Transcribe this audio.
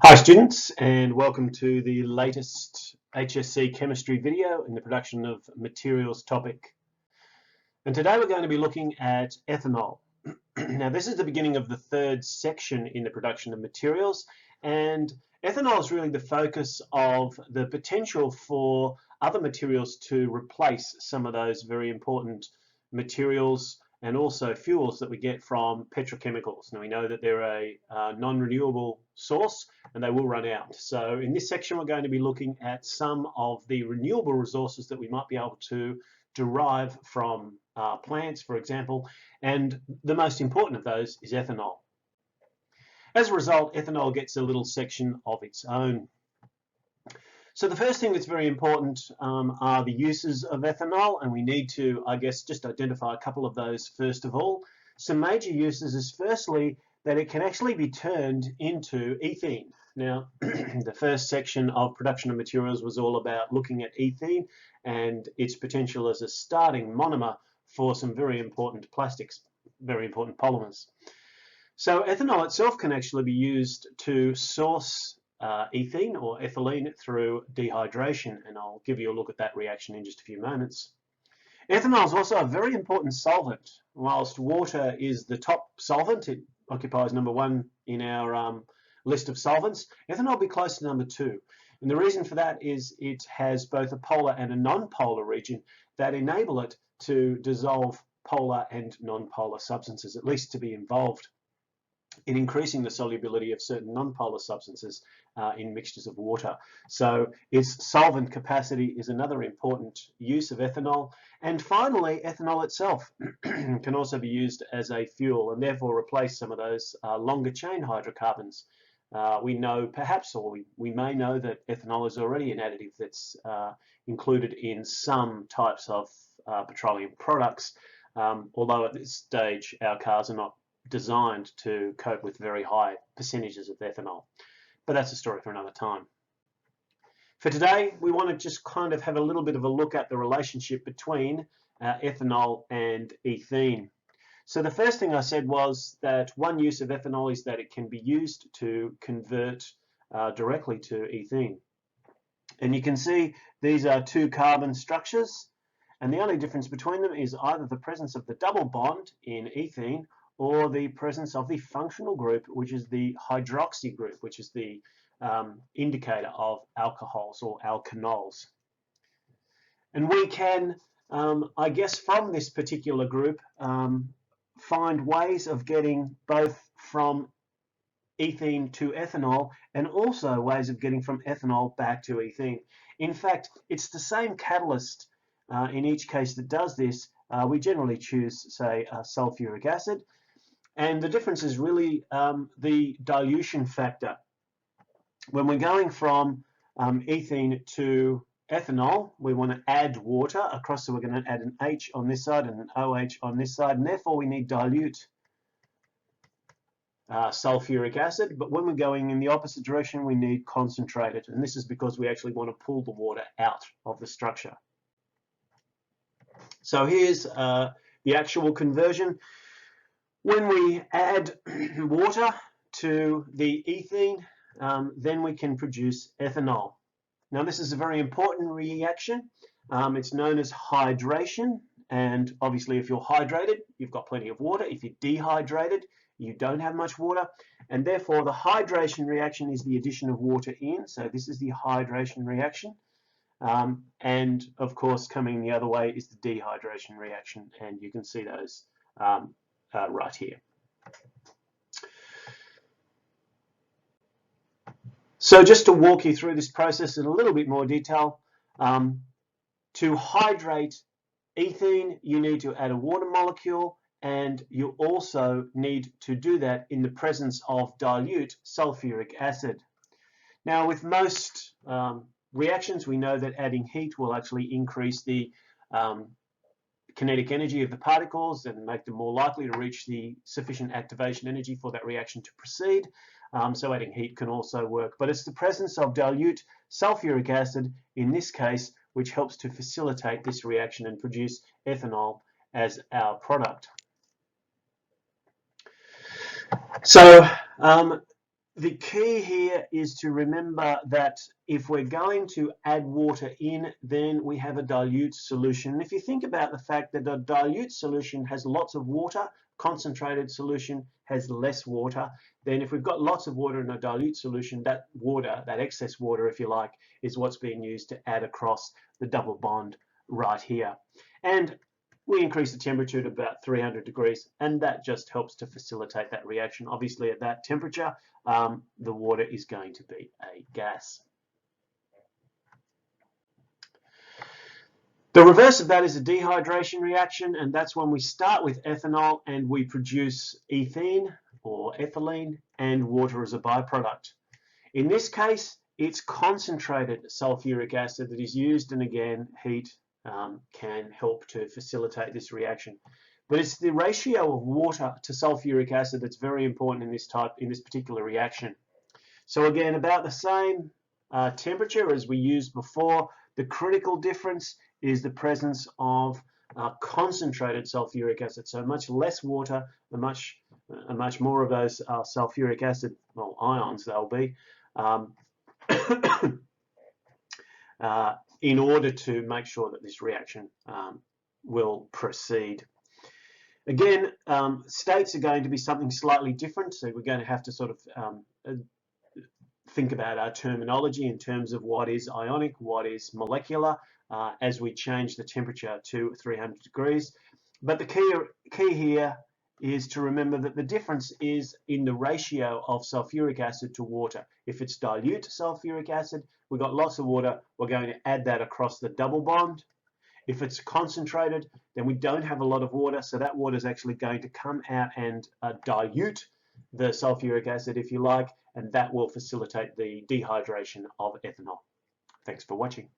Hi students, and welcome to the latest HSC Chemistry video in the production of materials topic. And today we're going to be looking at ethanol. Now this is the beginning of the third section in the production of materials, and ethanol is really the focus of the potential for other materials to replace some of those very important materials and also fuels that we get from petrochemicals. Now we know that they're a non-renewable source and they will run out. So in this section we're going to be looking at some of the renewable resources that we might be able to derive from plants, for example, and the most important of those is ethanol. As a result, ethanol gets a little section of its own. So the first thing that's very important are the uses of ethanol, and we need to, I guess, just identify a couple of those first of all. Some major uses is firstly that it can actually be turned into ethene. Now, the first section of production of materials was all about looking at ethene and its potential as a starting monomer for some very important plastics, very important polymers. So ethanol itself can actually be used to source ethene or ethylene through dehydration, and I'll give you a look at that reaction in just a few moments. Ethanol is also a very important solvent. Whilst water is the top solvent, it occupies number one in our list of solvents, ethanol will be close to number two. And the reason for that is it has both a polar and a non-polar region that enable it to dissolve polar and non-polar substances, at least to be involved in increasing the solubility of certain non-polar substances in mixtures of water. So its solvent capacity is another important use of ethanol. And finally, ethanol itself can also be used as a fuel and therefore replace some of those longer chain hydrocarbons. We know perhaps, or we may know, that ethanol is already an additive that's included in some types of petroleum products, although at this stage our cars are not designed to cope with very high percentages of ethanol. But that's a story for another time. For today, we want to just kind of have a little bit of a look at the relationship between ethanol and ethene. So the first thing I said was that one use of ethanol is that it can be used to convert directly to ethene. And you can see these are two carbon structures, and the only difference between them is either the presence of the double bond in ethene or the presence of the functional group, which is the hydroxy group, which is the indicator of alcohols or alkanols. And we can, I guess, from this particular group, find ways of getting both from ethene to ethanol and also ways of getting from ethanol back to ethene. In fact, it's the same catalyst in each case that does this. We generally choose, say, sulfuric acid. And the difference is really the dilution factor. When we're going from ethene to ethanol, we want to add water across, so we're going to add an H on this side and an OH on this side, and therefore we need dilute sulfuric acid. But when we're going in the opposite direction, we need concentrated, and this is because we actually want to pull the water out of the structure. So here's the actual conversion. When we add water to the ethene, then we can produce ethanol. Now this is a very important reaction. It's known as hydration, and obviously if you're hydrated, you've got plenty of water. If you're dehydrated, you don't have much water, and therefore the hydration reaction is the addition of water in. So this is the hydration reaction. And of course coming the other way is the dehydration reaction, and you can see those right here. So just to walk you through this process in a little bit more detail, to hydrate ethene, you need to add a water molecule, and you also need to do that in the presence of dilute sulfuric acid. Now with most reactions, we know that adding heat will actually increase the kinetic energy of the particles and make them more likely to reach the sufficient activation energy for that reaction to proceed. So adding heat can also work, but it's the presence of dilute sulfuric acid in this case which helps to facilitate this reaction and produce ethanol as our product. So The key here is to remember that if we're going to add water in, then we have a dilute solution. And if you think about the fact that a dilute solution has lots of water, concentrated solution has less water, then if we've got lots of water in a dilute solution, that water, that excess water, if you like, is what's being used to add across the double bond right here. And we increase the temperature to about 300 degrees, and that just helps to facilitate that reaction. Obviously, at that temperature, the water is going to be a gas. The reverse of that is a dehydration reaction, and that's when we start with ethanol and we produce ethene or ethylene and water as a byproduct. In this case, it's concentrated sulfuric acid that is used, and again, heat can help to facilitate this reaction. But it's the ratio of water to sulfuric acid that's very important in this particular reaction. So again, about the same temperature as we used before. The critical difference is the presence of concentrated sulfuric acid. So much less water, much more of those sulfuric acid, well, ions they'll be, in order to make sure that this reaction will proceed. Again, states are going to be something slightly different, so we're going to have to sort of think about our terminology in terms of what is ionic, what is molecular, as we change the temperature to 300 degrees. But the key here is to remember that the difference is in the ratio of sulfuric acid to water. If it's dilute sulfuric acid, we've got lots of water, we're going to add that across the double bond. If it's concentrated, then we don't have a lot of water, so that water is actually going to come out and dilute the sulfuric acid, if you like, and that will facilitate the dehydration of ethanol. Thanks for watching.